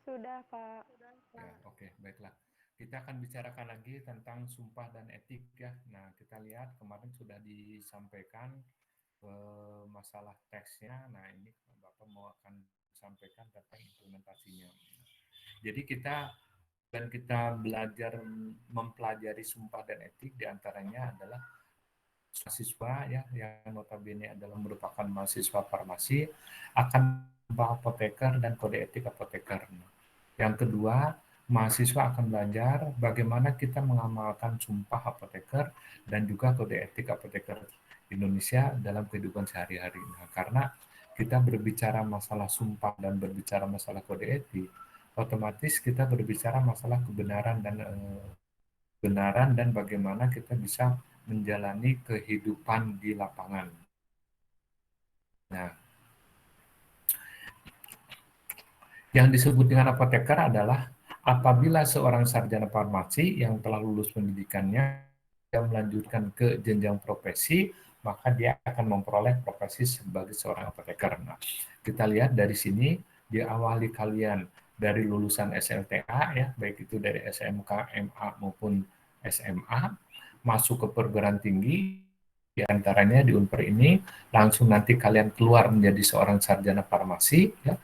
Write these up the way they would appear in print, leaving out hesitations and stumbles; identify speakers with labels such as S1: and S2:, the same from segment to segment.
S1: Sudah, Pak.
S2: Ya, oke, baiklah. Kita akan bicarakan lagi tentang sumpah dan etik ya. Nah, kita lihat kemarin sudah disampaikan masalah teksnya. Nah, ini Bapak mau akan sampaikan tentang implementasinya. Jadi kita belajar mempelajari sumpah dan etik diantaranya adalah mahasiswa ya yang notabene adalah merupakan mahasiswa farmasi akan sumpah apoteker dan kode etik apoteker. Yang kedua, mahasiswa akan belajar bagaimana kita mengamalkan sumpah apoteker dan juga kode etik apoteker Indonesia dalam kehidupan sehari-hari. Nah, karena kita berbicara masalah sumpah dan berbicara masalah kode etik, otomatis kita berbicara masalah kebenaran dan bagaimana kita bisa menjalani kehidupan di lapangan. Nah, yang disebut dengan apoteker adalah apabila seorang sarjana farmasi yang telah lulus pendidikannya dan melanjutkan ke jenjang profesi, maka dia akan memperoleh profesi sebagai seorang apoteker. Nah, kita lihat dari sini, diawali kalian dari lulusan SLTA, ya, baik itu dari SMK, MA maupun SMA, masuk ke perguruan tinggi, diantaranya di Unpar ini, langsung nanti kalian keluar menjadi seorang sarjana farmasi, ya,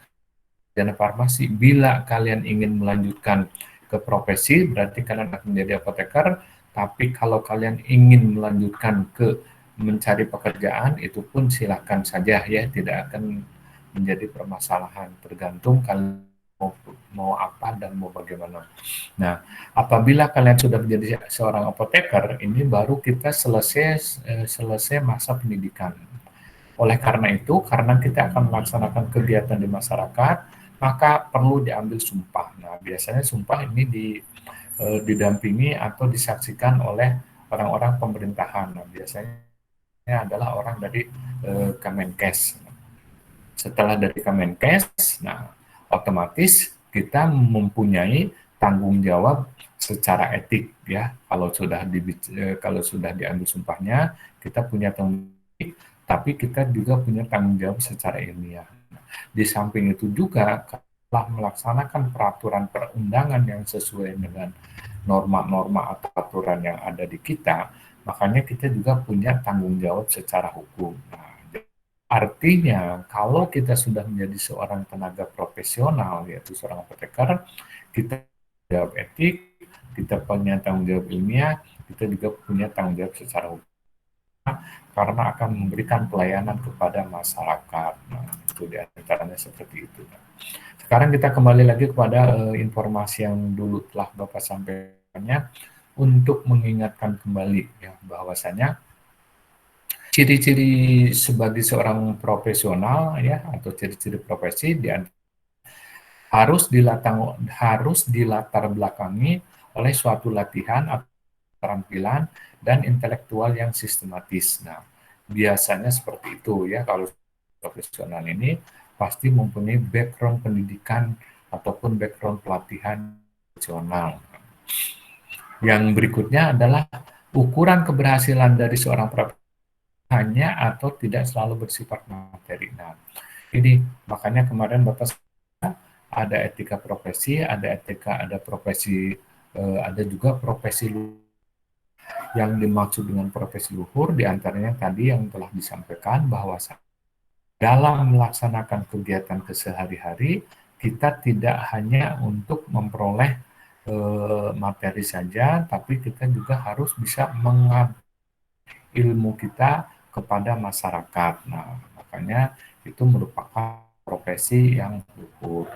S2: sarjana farmasi. Bila kalian ingin melanjutkan ke profesi, berarti kalian akan menjadi apoteker. Tapi kalau kalian ingin melanjutkan ke mencari pekerjaan, itu pun silakan saja ya, tidak akan menjadi permasalahan. Tergantung kalian mau apa dan mau bagaimana. Nah, apabila kalian sudah menjadi seorang apoteker, ini baru kita selesai masa pendidikan. Oleh karena itu, karena kita akan melaksanakan kegiatan di masyarakat, maka perlu diambil sumpah. Nah, biasanya sumpah ini didampingi atau disaksikan oleh orang-orang pemerintahan. Nah, biasanya adalah orang dari Kemenkes. Setelah dari Kemenkes, nah otomatis kita mempunyai tanggung jawab secara etik ya. Kalau sudah diambil sumpahnya, kita punya tanggung jawab, tapi kita juga punya tanggung jawab secara ilmiah. Di samping itu juga telah melaksanakan peraturan perundangan yang sesuai dengan norma-norma atau aturan yang ada di kita, makanya kita juga punya tanggung jawab secara hukum. Nah, artinya, kalau kita sudah menjadi seorang tenaga profesional, yaitu seorang apoteker, kita jawab etik, kita punya tanggung jawab ilmiah, kita juga punya tanggung jawab secara hukum karena akan memberikan pelayanan kepada masyarakat. Nah, itu diantaranya seperti itu. Sekarang kita kembali lagi kepada informasi yang dulu telah Bapak sampaikannya untuk mengingatkan kembali ya bahwasanya ciri-ciri sebagai seorang profesional ya atau ciri-ciri profesi harus dilatar belakangi oleh suatu latihan atau keterampilan dan intelektual yang sistematis. Nah, biasanya seperti itu ya kalau profesional ini pasti mempunyai background pendidikan ataupun background pelatihan profesional. Yang berikutnya adalah ukuran keberhasilan dari seorang profesional hanya atau tidak selalu bersifat materi. Nah, ini makanya kemarin Bapak ada etika profesi, ada profesi, ada juga profesi yang dimaksud dengan profesi luhur, diantaranya tadi yang telah disampaikan bahwa dalam melaksanakan kegiatan kesehari-hari, kita tidak hanya untuk memperoleh materi saja, tapi kita juga harus bisa mengabdi ilmu kita kepada masyarakat. Nah, makanya itu merupakan profesi yang luhur.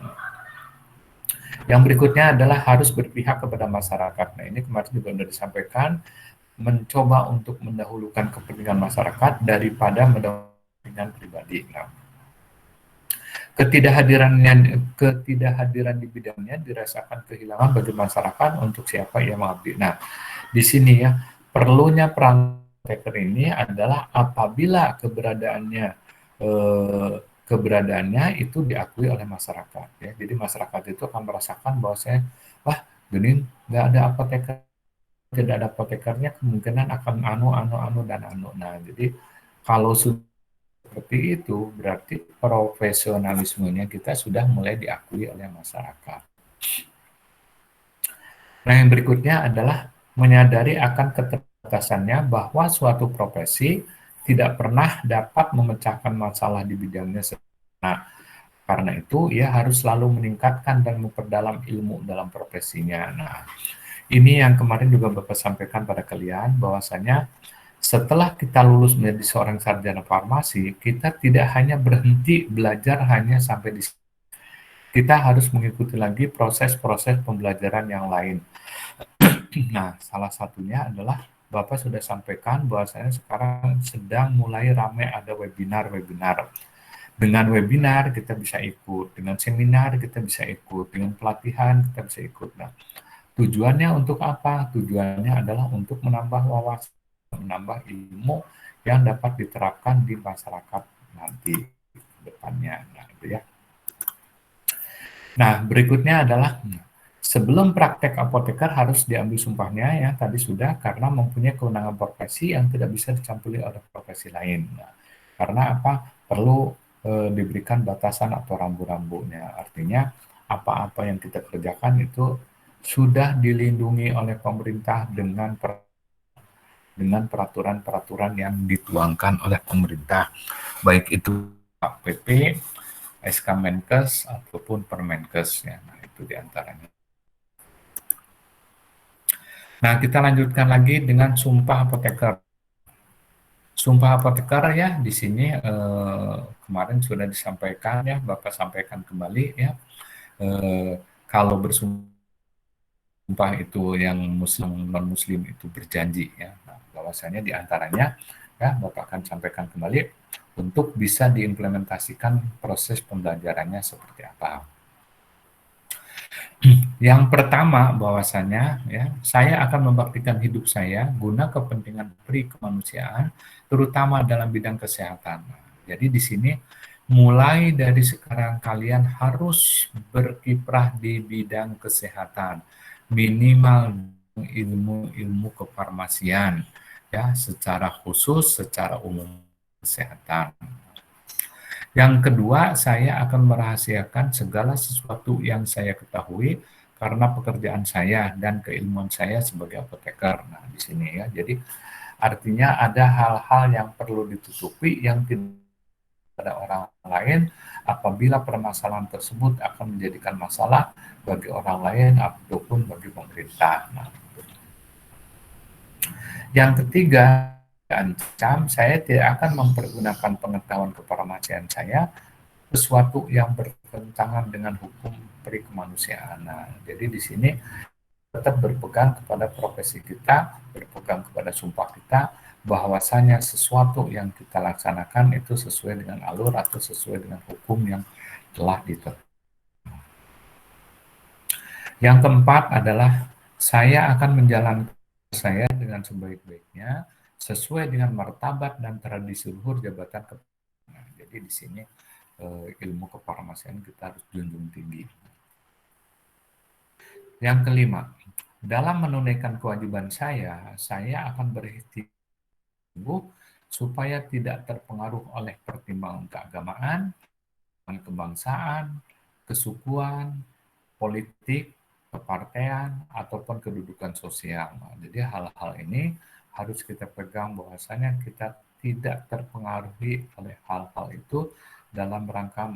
S2: Yang berikutnya adalah harus berpihak kepada masyarakat. Nah, ini kemarin juga sudah disampaikan, mencoba untuk mendahulukan kepentingan masyarakat daripada mendahulukan kepentingan pribadi. Nah, ketidakhadiran di bidangnya dirasakan kehilangan bagi masyarakat untuk siapa ia mengabdi. Nah, di sini ya perlunya peran apoteker ini adalah apabila keberadaannya itu diakui oleh masyarakat. Ya. Jadi masyarakat itu akan merasakan bahwa wah, Genin nggak ada apoteker, tidak ada apotekernya kemungkinan akan anu dan anu. Nah, jadi kalau sudah seperti itu berarti profesionalismenya kita sudah mulai diakui oleh masyarakat. Nah, yang berikutnya adalah menyadari akan keterbatasannya bahwa suatu profesi tidak pernah dapat memecahkan masalah di bidangnya sendiri. Nah, karena itu ia harus selalu meningkatkan dan memperdalam ilmu dalam profesinya. Nah, ini yang kemarin juga Bapak sampaikan pada kalian bahwasanya setelah kita lulus menjadi seorang sarjana farmasi, kita tidak hanya berhenti belajar hanya sampai di situ. Kita harus mengikuti lagi proses-proses pembelajaran yang lain. Nah, salah satunya adalah Bapak sudah sampaikan bahwasanya sekarang sedang mulai ramai ada webinar-webinar. Dengan webinar kita bisa ikut, dengan seminar kita bisa ikut, dengan pelatihan kita bisa ikut. Nah, tujuannya untuk apa? Tujuannya adalah untuk menambah wawasan, menambah ilmu yang dapat diterapkan di masyarakat nanti ke depannya. Nah, itu ya. Nah, berikutnya adalah sebelum praktek apoteker harus diambil sumpahnya ya tadi sudah karena mempunyai kewenangan profesi yang tidak bisa dicampuri oleh profesi lain. Nah, karena apa? Perlu diberikan batasan atau rambu-rambunya. Artinya apa-apa yang kita kerjakan itu sudah dilindungi oleh pemerintah dengan peraturan-peraturan yang dituangkan oleh pemerintah, baik itu PP, SK Menkes ataupun Permenkes ya. Nah, itu diantaranya. Nah, kita lanjutkan lagi dengan sumpah apoteker. Sumpah apoteker ya di sini kemarin sudah disampaikan ya, Bapak sampaikan kembali ya. Kalau bersumpah itu yang muslim non muslim itu berjanji ya. Nah, bahwasanya diantaranya ya Bapak akan sampaikan kembali untuk bisa diimplementasikan proses pembelajarannya seperti apa. Yang pertama bahwasanya ya, saya akan membaktikan hidup saya guna kepentingan pri kemanusiaan terutama dalam bidang kesehatan. Jadi di sini mulai dari sekarang kalian harus berkiprah di bidang kesehatan, minimal ilmu-ilmu kefarmasian ya, secara khusus, secara umum kesehatan. Yang kedua, saya akan merahasiakan segala sesuatu yang saya ketahui karena pekerjaan saya dan keilmuan saya sebagai apoteker. Nah, di sini ya. Jadi artinya ada hal-hal yang perlu ditutupi yang tidak ada orang lain apabila permasalahan tersebut akan menjadikan masalah bagi orang lain ataupun bagi pemerintah. Nah, yang ketiga, ancam saya tidak akan mempergunakan pengetahuan kefarmasian saya sesuatu yang bertentangan dengan hukum perikemanusiaan. Nah, jadi di sini tetap berpegang kepada profesi kita, berpegang kepada sumpah kita, bahwasanya sesuatu yang kita laksanakan itu sesuai dengan alur atau sesuai dengan hukum yang telah ditetapkan. Yang keempat adalah saya akan menjalankan saya dengan sebaik-baiknya sesuai dengan martabat dan tradisi luhur jabatan kepemimpinan. Nah, jadi di sini ilmu kefarmasian kita harus junjung tinggi. Yang kelima, dalam menunaikan kewajiban saya akan berikhtiar supaya tidak terpengaruh oleh pertimbangan keagamaan, kebangsaan, kesukuan, politik, kepartean, ataupun kedudukan sosial. Nah, jadi hal-hal ini harus kita pegang bahwasanya kita tidak terpengaruhi oleh hal-hal itu dalam rangka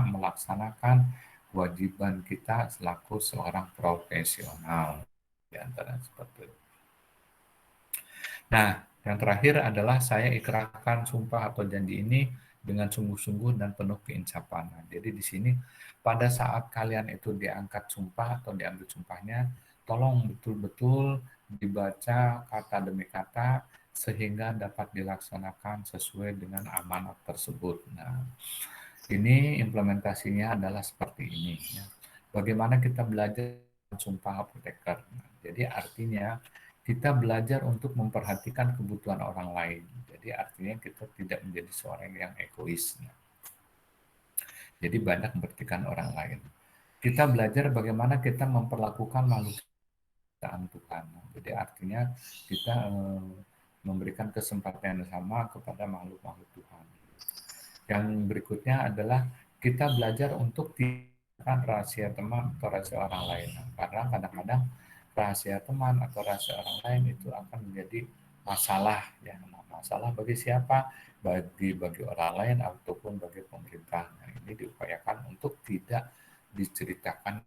S2: melaksanakan kewajiban kita selaku seorang profesional di antara seperti itu. Nah, yang terakhir adalah saya ikrarkan sumpah atau janji ini dengan sungguh-sungguh dan penuh keinsapan. Nah, jadi di sini pada saat kalian itu diangkat sumpah atau diambil sumpahnya, tolong betul-betul dibaca kata demi kata sehingga dapat dilaksanakan sesuai dengan amanat tersebut. Nah, ini implementasinya adalah seperti ini. Ya. Bagaimana kita belajar sumpah apoteker. Nah, jadi artinya kita belajar untuk memperhatikan kebutuhan orang lain. Jadi artinya kita tidak menjadi seorang yang egois. Nah, jadi banyak memperhatikan orang lain. Kita belajar bagaimana kita memperlakukan makhluk Tuhan. Jadi artinya kita memberikan kesempatan yang sama kepada makhluk-makhluk Tuhan. Yang berikutnya adalah kita belajar untuk rahasia teman atau rahasia orang lain. Nah, karena kadang-kadang rahasia teman atau rahasia orang lain itu akan menjadi masalah ya. Nah, masalah bagi siapa? Bagi orang lain ataupun bagi pemerintah. Nah, ini diupayakan untuk tidak diceritakan.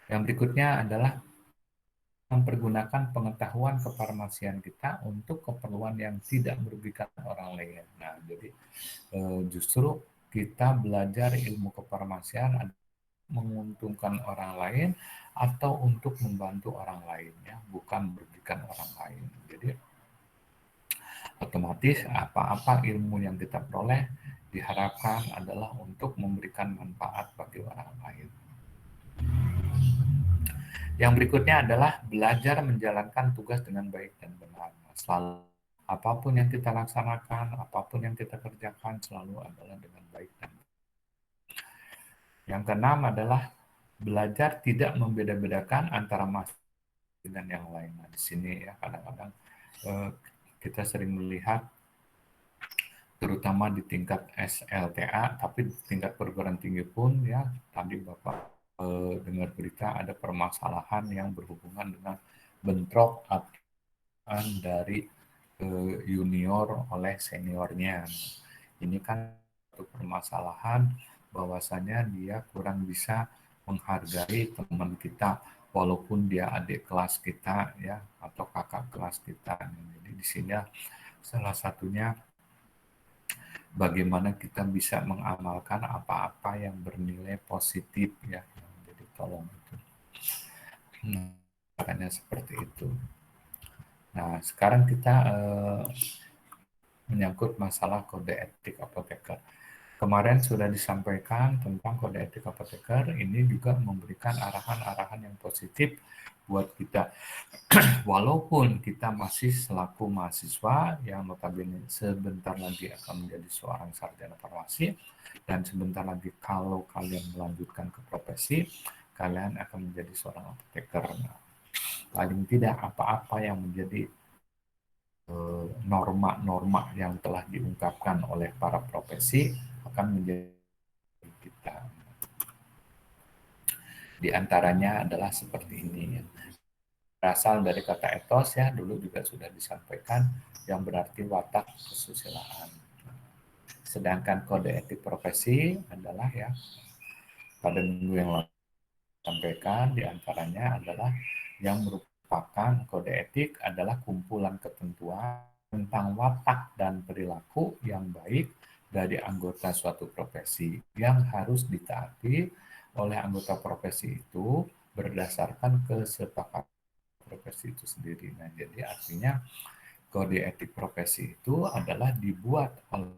S2: Yang berikutnya adalah mempergunakan pengetahuan kefarmasian kita untuk keperluan yang tidak merugikan orang lain. Nah, jadi justru kita belajar ilmu kefarmasian menguntungkan orang lain atau untuk membantu orang lain ya, bukan merugikan orang lain. Jadi otomatis apa-apa ilmu yang kita peroleh diharapkan adalah untuk memberikan manfaat bagi orang lain. Yang berikutnya adalah belajar menjalankan tugas dengan baik dan benar. Selalu apapun yang kita laksanakan, apapun yang kita kerjakan selalu adalah dengan baik dan benar. Yang keenam adalah belajar tidak membeda-bedakan antara mas dengan yang lain. Nah, di sini ya kadang-kadang kita sering melihat terutama di tingkat SLTA, tapi di tingkat perguruan tinggi pun ya tadi Bapak dengar berita ada permasalahan yang berhubungan dengan bentrok dari junior oleh seniornya. Ini kan satu permasalahan bahwasanya dia kurang bisa menghargai teman kita walaupun dia adik kelas kita ya atau kakak kelas kita. Jadi di sini salah satunya bagaimana kita bisa mengamalkan apa-apa yang bernilai positif ya. Jadi tolong itu. Makanya seperti itu. Nah, sekarang kita menyangkut masalah kode etik apoteker. Kemarin sudah disampaikan tentang kode etik apoteker, ini juga memberikan arahan-arahan yang positif buat kita. Walaupun kita masih selaku mahasiswa yang notabene sebentar lagi akan menjadi seorang sarjana farmasi, dan sebentar lagi kalau kalian melanjutkan ke profesi, kalian akan menjadi seorang apoteker. Nah, paling tidak apa-apa yang menjadi norma-norma yang telah diungkapkan oleh para profesi akan menjadi kita. Di antaranya adalah seperti ini. Berasal dari kata etos ya, dulu juga sudah disampaikan, yang berarti watak kesusilaan. Sedangkan kode etik profesi adalah ya pada minggu yang lalu disampaikan, di antaranya adalah yang merupakan kode etik adalah kumpulan ketentuan tentang watak dan perilaku yang baik dari anggota suatu profesi yang harus ditaati oleh anggota profesi itu berdasarkan kesepakatan profesi itu sendiri. Nah, jadi artinya kode etik profesi itu adalah dibuat oleh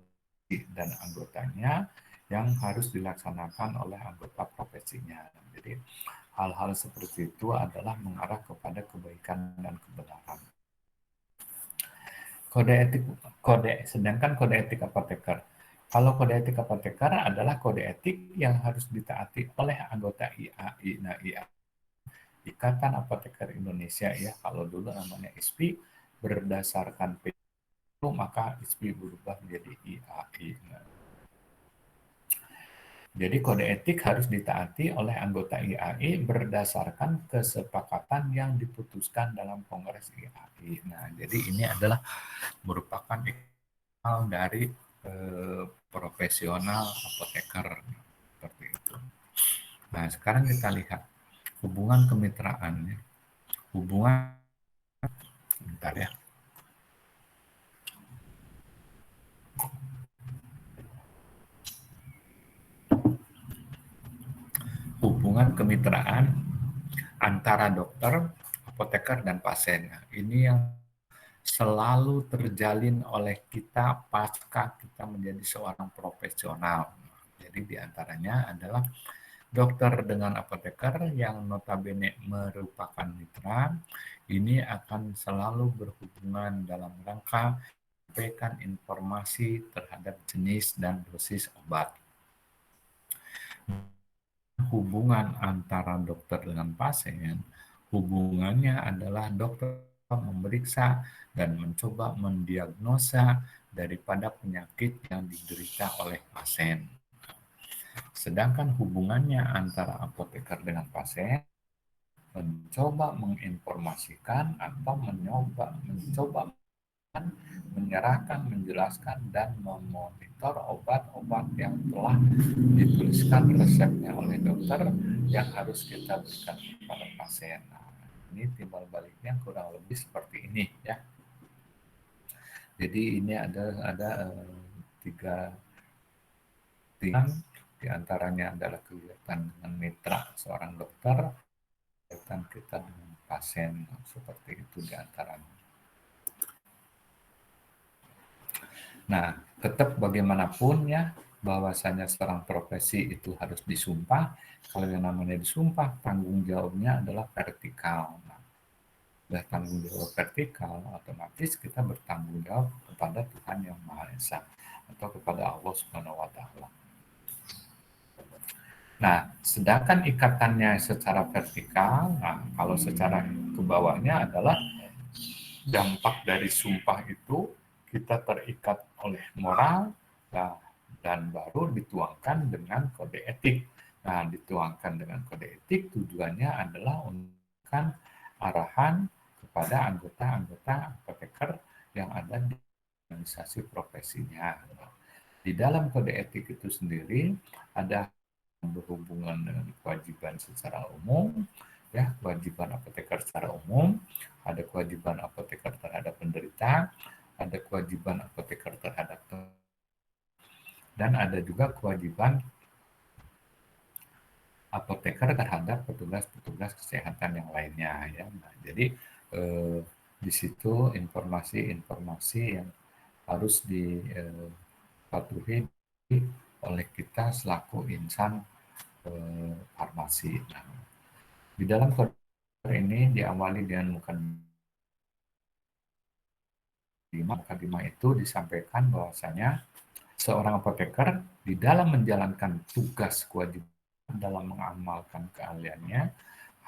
S2: dan anggotanya yang harus dilaksanakan oleh anggota profesinya. Jadi hal-hal seperti itu adalah mengarah kepada kebaikan dan kebenaran. Sedangkan kode etik apoteker. Kalau kode etik apoteker adalah kode etik yang harus ditaati oleh anggota IAI. Nah, IAI Ikatan Apoteker Indonesia ya, kalau dulu namanya ISPI, berdasarkan itu maka ISPI berubah menjadi IAI. Nah, jadi kode etik harus ditaati oleh anggota IAI berdasarkan kesepakatan yang diputuskan dalam Kongres IAI. Nah, jadi ini adalah merupakan dari profesional apoteker seperti itu. Nah, sekarang kita lihat hubungan kemitraan. Hubungan, bentar ya. Hubungan kemitraan antara dokter, apoteker, dan pasien. Ini yang selalu terjalin oleh kita pasca kita menjadi seorang profesional. Jadi diantaranya adalah dokter dengan apoteker yang notabene merupakan mitra, ini akan selalu berhubungan dalam rangka menyampaikan informasi terhadap jenis dan dosis obat. Hubungan antara dokter dengan pasien, hubungannya adalah dokter memeriksa dan mencoba mendiagnosa daripada penyakit yang diderita oleh pasien. Sedangkan hubungannya antara apoteker dengan pasien mencoba menginformasikan atau mencoba menyerahkan, menjelaskan, dan memonitor obat-obat yang telah dituliskan resepnya oleh dokter yang harus kita berikan kepada pasien. Nah, ini timbal baliknya kurang lebih seperti ini ya. Jadi ini ada tiga tingkat, diantaranya adalah kegiatan dengan mitra seorang dokter, kegiatan kita dengan pasien, seperti itu diantaranya. Nah, tetap bagaimanapun ya, bahwasanya seorang profesi itu harus disumpah. Kalau yang namanya disumpah, tanggung jawabnya adalah vertikal. Nah, udah tanggung jawab vertikal, otomatis kita bertanggung jawab kepada Tuhan Yang Maha Esa atau kepada Allah Subhanahu wa Ta'ala. Nah, sedangkan ikatannya secara vertikal, nah kalau secara ke bawahnya adalah dampak dari sumpah itu kita terikat oleh moral, nah, dan baru dituangkan dengan kode etik. Nah, dituangkan dengan kode etik tujuannya adalah untuk arahan kepada anggota-anggota apoteker yang ada di organisasi profesinya. Di dalam kode etik itu sendiri ada berhubungan dengan kewajiban secara umum, ya kewajiban apoteker secara umum, ada kewajiban apoteker terhadap penderita, ada kewajiban apoteker terhadap, dan ada juga kewajiban apoteker terhadap petugas-petugas kesehatan yang lainnya ya. Nah, jadi di situ informasi-informasi yang harus dipatuhi oleh kita selaku insan farmasi. Nah, di dalam kode ini diawali dengan mukadimah itu disampaikan bahwasanya seorang apoteker di dalam menjalankan tugas kewajiban dalam mengamalkan keahliannya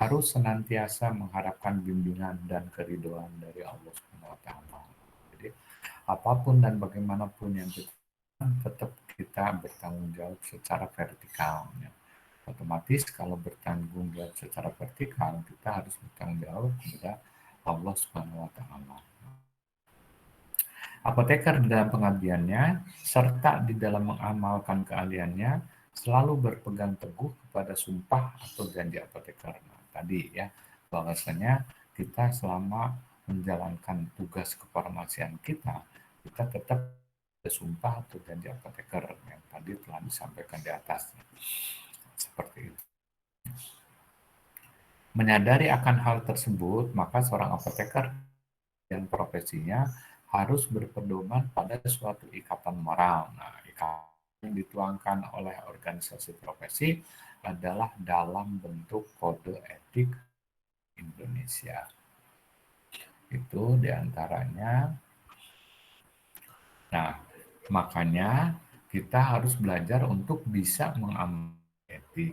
S2: harus senantiasa mengharapkan bimbingan dan keridhaan dari Allah Subhanahu wa taala. Jadi apapun dan bagaimanapun yang kita tetap kita bertanggung jawab secara vertikal. Ya. Otomatis kalau bertanggung jawab secara vertikal, kita harus bertanggung jawab kepada Allah Subhanahu wa taala. Apoteker di dalam pengabdiannya serta di dalam mengamalkan keahliannya selalu berpegang teguh kepada sumpah atau janji apoteker. Nah, tadi ya, bahwasanya kita selama menjalankan tugas kefarmasian kita tetap sumpah atau janji apoteker yang tadi telah disampaikan di atas. Seperti itu. Menyadari akan hal tersebut, maka seorang apoteker dan profesinya harus berpedoman pada suatu ikatan moral. Nah, ikatan yang dituangkan oleh organisasi profesi adalah dalam bentuk kode etik Indonesia. Itu diantaranya. Nah, makanya kita harus belajar untuk bisa mengamalkan etik.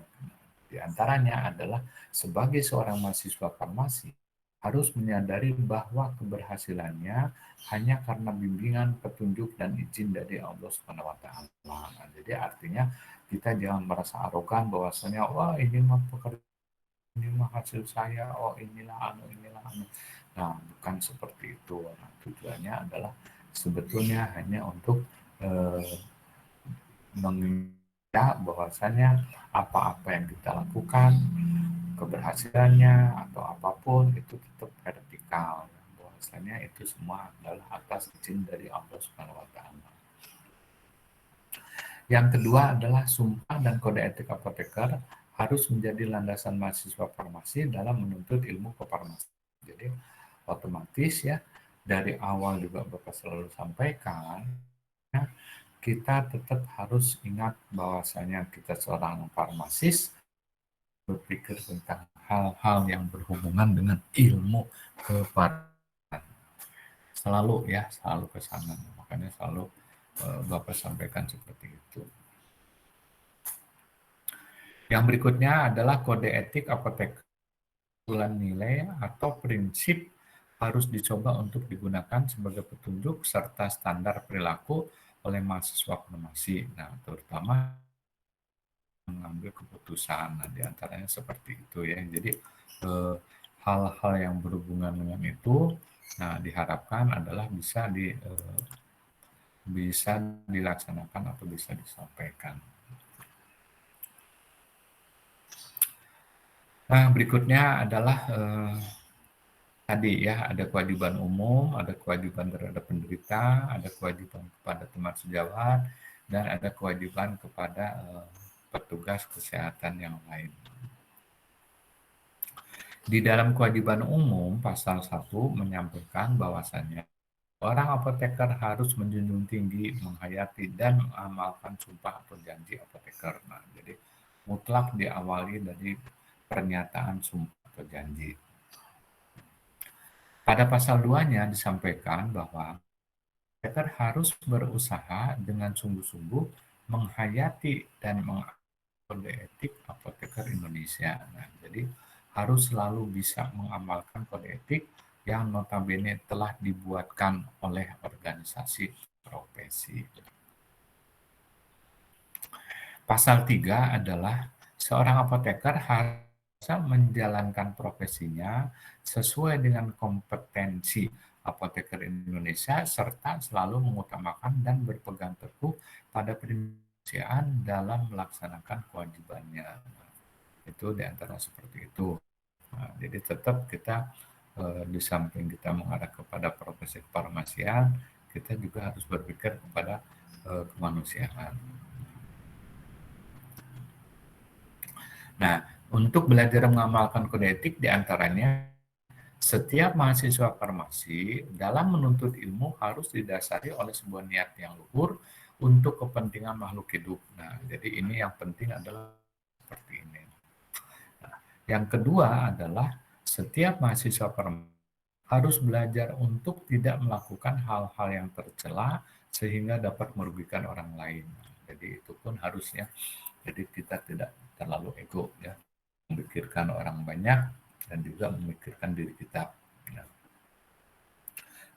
S2: Di antaranya adalah sebagai seorang mahasiswa farmasi harus menyadari bahwa keberhasilannya hanya karena bimbingan, petunjuk, dan izin dari Allah Subhanahu wa taala. Nah, jadi artinya kita jangan merasa arogan bahwasanya wah ini mah pekerjaan, ini mah hasil saya, oh inilah anu, inilah anu. Nah, bukan seperti itu. Nah, tujuannya adalah sebetulnya hanya untuk mengingat bahwasanya apa-apa yang kita lakukan, keberhasilannya atau apapun itu tetap vertikal. Bahwasanya itu semua adalah atas izin dari Allah Subhanahu wa taala. Yang kedua adalah sumpah dan kode etik apoteker harus menjadi landasan mahasiswa farmasi dalam menuntut ilmu kefarmasian. Jadi otomatis ya dari awal juga Bapak selalu sampaikan ya, kita tetap harus ingat bahwasanya kita seorang farmasis berpikir tentang hal-hal yang berhubungan dengan ilmu kefarmasian. Selalu ya, selalu ke sana. Makanya selalu Bapak sampaikan seperti itu. Yang berikutnya adalah kode etik apoteker. Nilai atau prinsip harus dicoba untuk digunakan sebagai petunjuk serta standar perilaku oleh mahasiswa farmasi. Nah, terutama mengambil keputusan. Nah, di antaranya seperti itu ya. Jadi hal-hal yang berhubungan dengan itu, nah diharapkan adalah bisa dilaksanakan atau bisa disampaikan. Nah, berikutnya adalah tadi ya, ada kewajiban umum, ada kewajiban terhadap penderita, ada kewajiban kepada teman sejawat, dan ada kewajiban kepada petugas kesehatan yang lain. Di dalam kewajiban umum, pasal 1 menyampaikan bahwasannya orang apoteker harus menjunjung tinggi, menghayati, dan mengamalkan sumpah atau janji apoteker. Nah, jadi mutlak diawali dari pernyataan sumpah atau janji. Pada pasal 2-nya disampaikan bahwa apoteker harus berusaha dengan sungguh-sungguh menghayati dan mengamalkan kode etik apoteker Indonesia. Nah, jadi harus selalu bisa mengamalkan kode etik yang notabene telah dibuatkan oleh organisasi profesi. Pasal 3 adalah seorang apoteker harus menjalankan profesinya sesuai dengan kompetensi apoteker Indonesia serta selalu mengutamakan dan berpegang teguh pada prinsip dalam melaksanakan kewajibannya. Itu diantara seperti itu. Nah, jadi tetap kita di samping kita mengarah kepada profesi kefarmasian, kita juga harus berpikir kepada kemanusiaan. Nah, untuk belajar mengamalkan kode etik diantaranya setiap mahasiswa farmasi dalam menuntut ilmu harus didasari oleh sebuah niat yang luhur untuk kepentingan makhluk hidup. Nah, jadi ini yang penting adalah seperti ini. Nah, yang kedua adalah setiap mahasiswa farmasi harus belajar untuk tidak melakukan hal-hal yang tercela sehingga dapat merugikan orang lain. Jadi itu pun harusnya. Jadi kita tidak terlalu ego ya, memikirkan orang banyak dan juga memikirkan diri kita. Ya.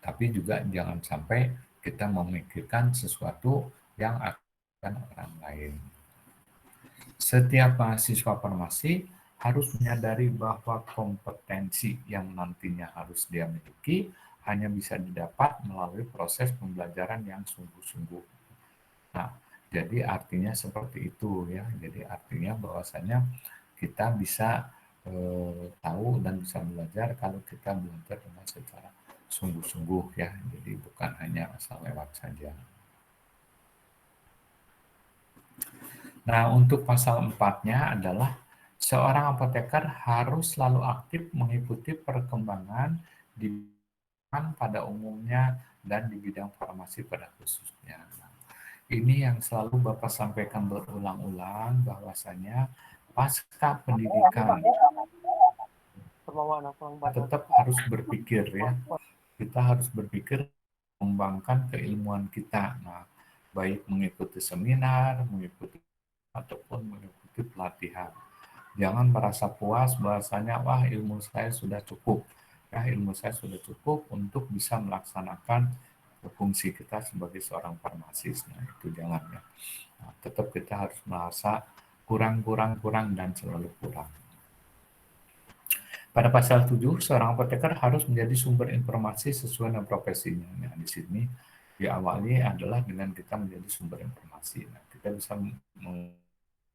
S2: Tapi juga jangan sampai kita memikirkan sesuatu yang akan orang lain. Setiap mahasiswa farmasi harus menyadari bahwa kompetensi yang nantinya harus dia miliki hanya bisa didapat melalui proses pembelajaran yang sungguh-sungguh. Nah, jadi artinya seperti itu ya. Jadi artinya bahwasanya kita bisa tahu dan bisa belajar kalau kita belajar dengan secara sungguh-sungguh ya. Jadi bukan hanya asal lewat saja. Nah, untuk pasal 4-nya adalah seorang apoteker harus selalu aktif mengikuti perkembangan di bidang pada umumnya dan di bidang farmasi pada khususnya. Nah, ini yang selalu Bapak sampaikan berulang-ulang bahwasanya pasca pendidikan tetap harus berpikir ya. Kita harus berpikir mengembangkan keilmuan kita. Nah, baik mengikuti seminar, mengikuti ataupun mengikuti pelatihan. Jangan merasa puas bahwasanya wah ilmu saya sudah cukup. Ya, ilmu saya sudah cukup untuk bisa melaksanakan fungsi kita sebagai seorang farmasis. Nah, itu jangan ya. Nah, tetap kita harus merasa kurang dan selalu kurang. Pada pasal 7, seorang apoteker harus menjadi sumber informasi sesuai dengan profesinya. Nah, di sini diawali adalah dengan kita menjadi sumber informasi. Nah, kita bisa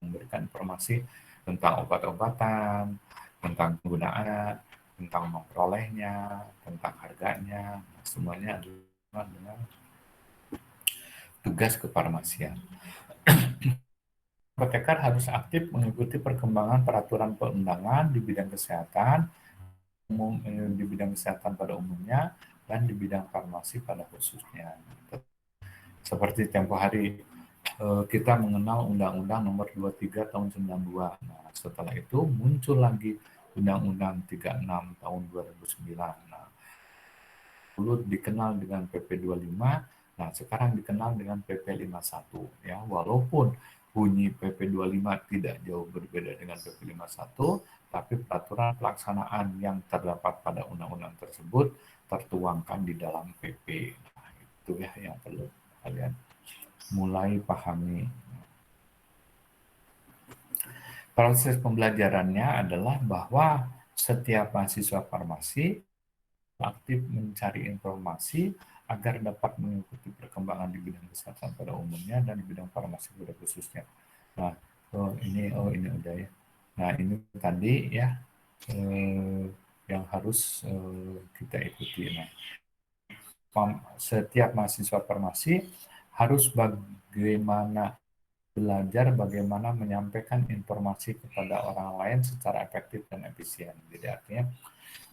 S2: memberikan informasi tentang obat-obatan, tentang penggunaan, tentang memperolehnya, tentang harganya. Nah, semuanya adalah dengan tugas kefarmasian. Apoteker harus aktif mengikuti perkembangan peraturan perundangan di bidang kesehatan, di bidang kesehatan pada umumnya, dan di bidang farmasi pada khususnya. Seperti tempo hari kita mengenal Undang-Undang Nomor 23 Tahun 92. Nah, setelah itu muncul lagi Undang-Undang 36 Tahun 2009. Nah, dulu dikenal dengan PP 25, nah sekarang dikenal dengan PP 51 ya. Walaupun bunyi PP 25 tidak jauh berbeda dengan PP 51, tapi peraturan pelaksanaan yang terdapat pada undang-undang tersebut tertuangkan di dalam PP. Nah, itu ya yang perlu kalian mulai pahami. Proses pembelajarannya adalah bahwa setiap mahasiswa farmasi aktif mencari informasi agar dapat mengikuti perkembangan di bidang kesehatan pada umumnya dan di bidang farmasi pada khususnya. Nah, ini udah ya. Nah, ini tadi ya yang harus kita ikuti. Nah, setiap mahasiswa farmasi harus belajar bagaimana menyampaikan informasi kepada orang lain secara efektif dan efisien. Jadi artinya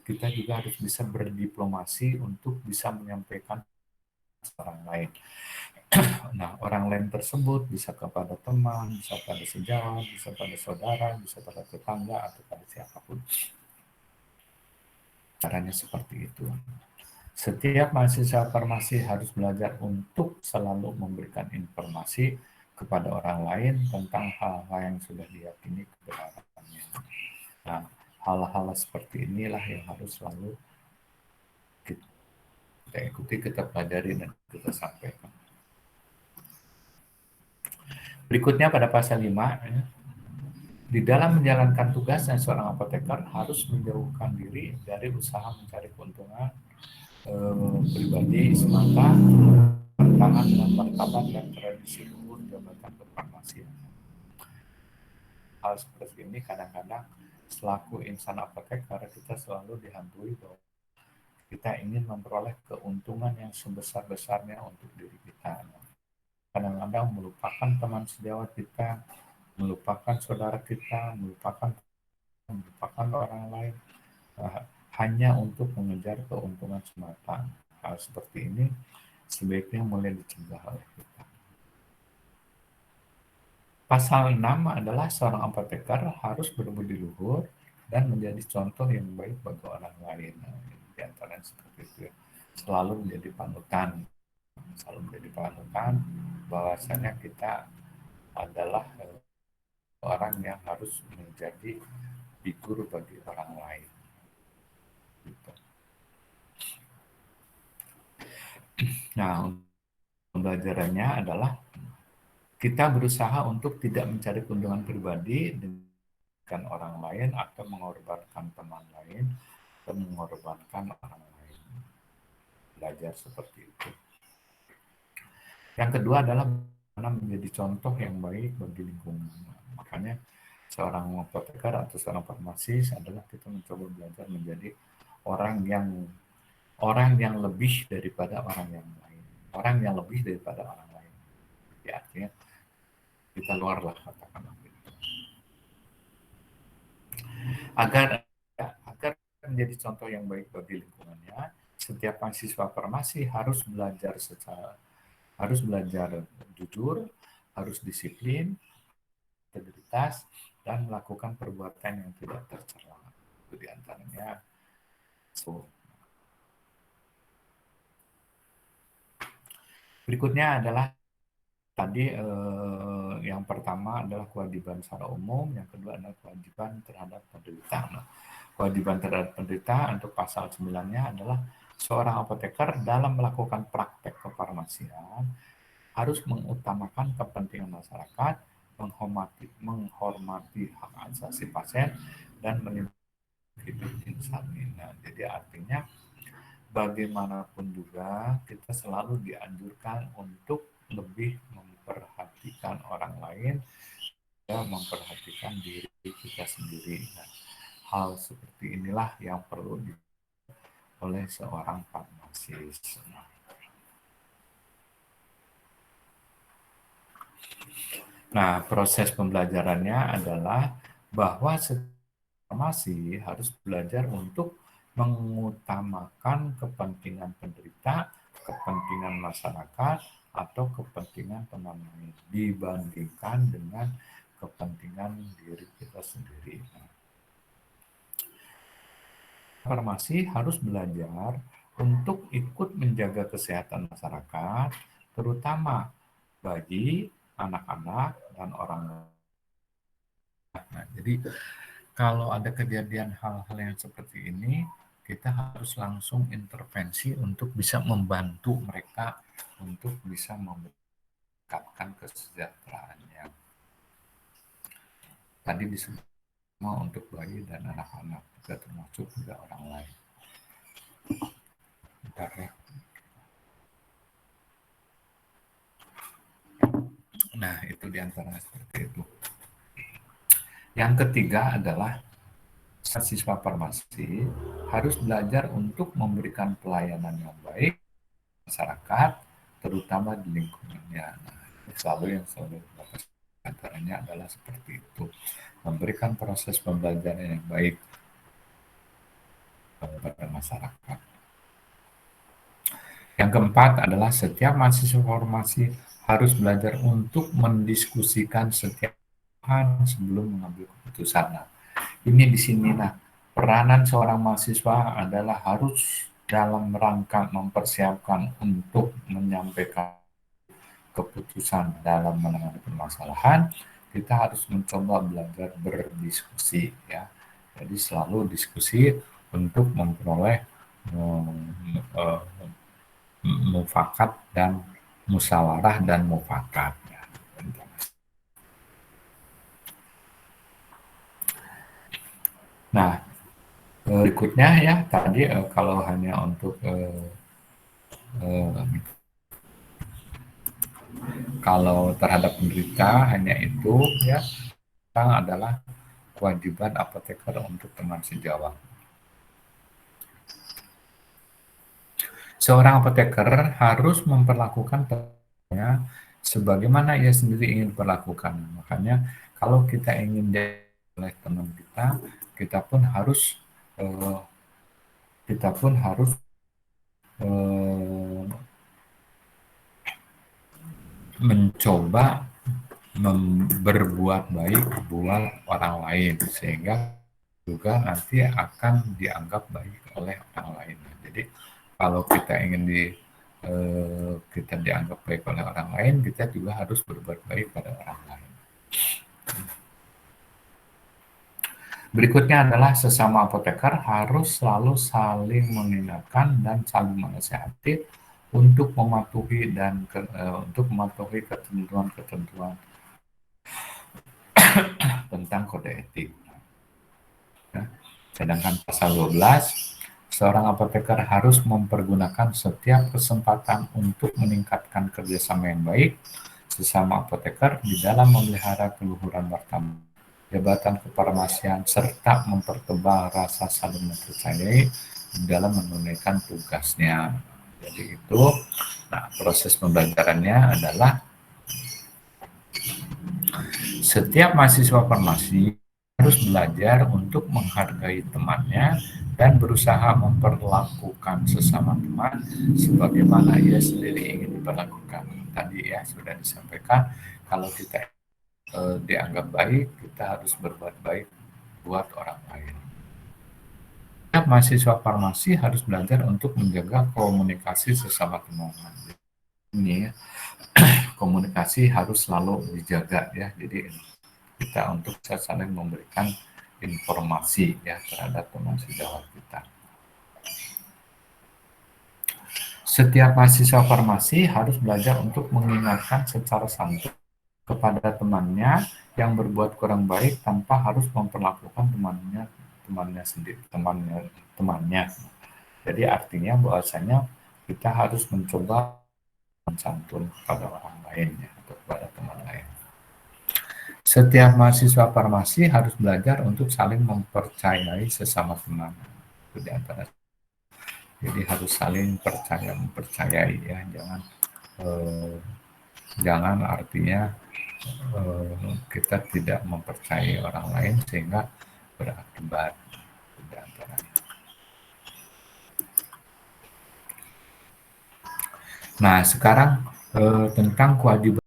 S2: kita juga harus bisa berdiplomasi untuk bisa menyampaikan orang lain. Nah, orang lain tersebut bisa kepada teman, bisa pada sejawat, bisa pada saudara, bisa pada tetangga, atau pada siapapun. Caranya seperti itu. Setiap mahasiswa farmasi harus belajar untuk selalu memberikan informasi kepada orang lain tentang hal-hal yang sudah diyakini kebenarannya. Nah, hal-hal seperti inilah yang harus selalu kita ikuti, kita pelajari, dan kita sampaikan. Berikutnya pada pasal 5, ya, di dalam menjalankan tugasnya seorang apoteker harus menjauhkan diri dari usaha mencari keuntungan pribadi semata, bertentangan dengan martabat dan tradisi luhur jabatan kefarmasian. Hal seperti ini kadang-kadang selaku insan apoteker kita selalu dihantui bahwa kita ingin memperoleh keuntungan yang sebesar-besarnya untuk diri kita. Kadang-kadang melupakan teman sejawat kita, melupakan saudara kita, melupakan orang lain, hanya untuk mengejar keuntungan semata. Hal seperti ini sebaiknya mulai dicegah oleh kita. Pasal 6 adalah seorang apoteker harus berbudi luhur dan menjadi contoh yang baik bagi orang lain. Di antara seperti itu ya. Selalu menjadi panutan. Bahwasanya kita adalah orang yang harus menjadi figur bagi orang lain. Gitu. Nah, pembelajarannya adalah kita berusaha untuk tidak mencari keuntungan pribadi dengan orang lain atau mengorbankan teman lain atau mengorbankan orang lain. Belajar seperti itu. Yang kedua adalah bagaimana menjadi contoh yang baik bagi lingkungan. Makanya seorang apoteker atau seorang farmasis adalah kita mencoba belajar menjadi orang yang lebih daripada orang yang lain. Orang yang lebih daripada orang lain. Ya, artinya kita luar lah katakanlah. Agar menjadi contoh yang baik bagi lingkungannya, setiap mahasiswa farmasi harus belajar jujur, harus disiplin, integritas, dan melakukan perbuatan yang tidak tercela. Itu diantaranya. Berikutnya adalah tadi yang pertama adalah kewajiban secara umum, yang kedua adalah kewajiban terhadap penderita. Nah, kewajiban terhadap penderita untuk pasal 9-nya adalah seorang apoteker dalam melakukan praktek kefarmasian harus mengutamakan kepentingan masyarakat, menghormati hak asasi pasien, dan melindungi hidup insani. Nah, jadi artinya bagaimanapun juga kita selalu dianjurkan untuk lebih memperhatikan orang lain dan memperhatikan diri kita sendiri. Nah, hal seperti inilah yang perlu oleh seorang farmasis. Nah, proses pembelajarannya adalah bahwa farmasi harus belajar untuk mengutamakan kepentingan penderita, kepentingan masyarakat, atau kepentingan teman lain dibandingkan dengan kepentingan diri kita sendiri. Farmasi harus belajar untuk ikut menjaga kesehatan masyarakat, terutama bagi anak-anak dan orang. Nah, jadi kalau ada kejadian hal-hal yang seperti ini, kita harus langsung intervensi untuk bisa membantu mereka untuk bisa meningkatkan kesejahteraannya. tadi disebut untuk bayi dan anak-anak, juga termasuk juga orang lain. Bentar ya. Nah, itu diantara seperti itu. Yang ketiga adalah siswa farmasi harus belajar untuk memberikan pelayanan yang baik masyarakat, terutama di lingkungannya. Nah, selalu yang selalu antaranya adalah seperti itu, memberikan proses pembelajaran yang baik kepada masyarakat. Yang keempat adalah setiap mahasiswa farmasi harus belajar untuk mendiskusikan setiap hal sebelum mengambil keputusan. Nah, ini di sini peranan seorang mahasiswa adalah harus dalam rangka mempersiapkan untuk menyampaikan keputusan dalam menangani permasalahan, kita harus mencoba belajar berdiskusi ya. Jadi selalu diskusi untuk memperoleh mufakat dan musyawarah dan mufakat. Nah, berikutnya ya tadi kalau hanya untuk kalau terhadap penderita hanya itu ya, adalah kewajiban apoteker untuk teman sejawat. Seorang apoteker harus memperlakukan temannya sebagaimana ia sendiri ingin diperlakukan. Makanya kalau kita ingin oleh teman kita, kita pun harus mencoba berbuat baik buat orang lain sehingga juga nanti akan dianggap baik oleh orang lain. Jadi kalau kita ingin kita dianggap baik oleh orang lain, kita juga harus berbuat baik pada orang lain. Berikutnya adalah sesama apoteker harus selalu saling mengingatkan dan saling menasihati untuk mematuhi ketentuan-ketentuan tentang kode etik. Ya. Sedangkan pasal 12, seorang apoteker harus mempergunakan setiap kesempatan untuk meningkatkan kerjasama yang baik sesama apoteker di dalam memelihara keluhuran martabat jabatan kefarmasian serta mempertebal rasa saling mempercayai dalam menunaikan tugasnya. Jadi itu, proses pembelajarannya adalah setiap mahasiswa farmasi harus belajar untuk menghargai temannya dan berusaha memperlakukan sesama teman sebagaimana ia sendiri ingin diperlakukan. Tadi ya sudah disampaikan, kalau kita dianggap baik, kita harus berbuat baik buat orang lain. Setiap mahasiswa farmasi harus belajar untuk menjaga komunikasi sesama teman. Ini ya, komunikasi harus selalu dijaga ya. Jadi kita untuk saling memberikan informasi ya terhadap teman sejawat kita. Setiap mahasiswa farmasi harus belajar untuk mengingatkan secara santun kepada temannya yang berbuat kurang baik tanpa harus memperlakukan temannya. Jadi artinya bahwasanya kita harus mencoba santun kepada orang lain ya, atau kepada teman lain. Setiap mahasiswa farmasi harus belajar untuk saling mempercayai sesama teman. Itu di antara. Jadi harus saling mempercayai ya, jangan artinya kita tidak mempercayai orang lain sehingga berakibat di antaranya. Nah, sekarang tentang kewajiban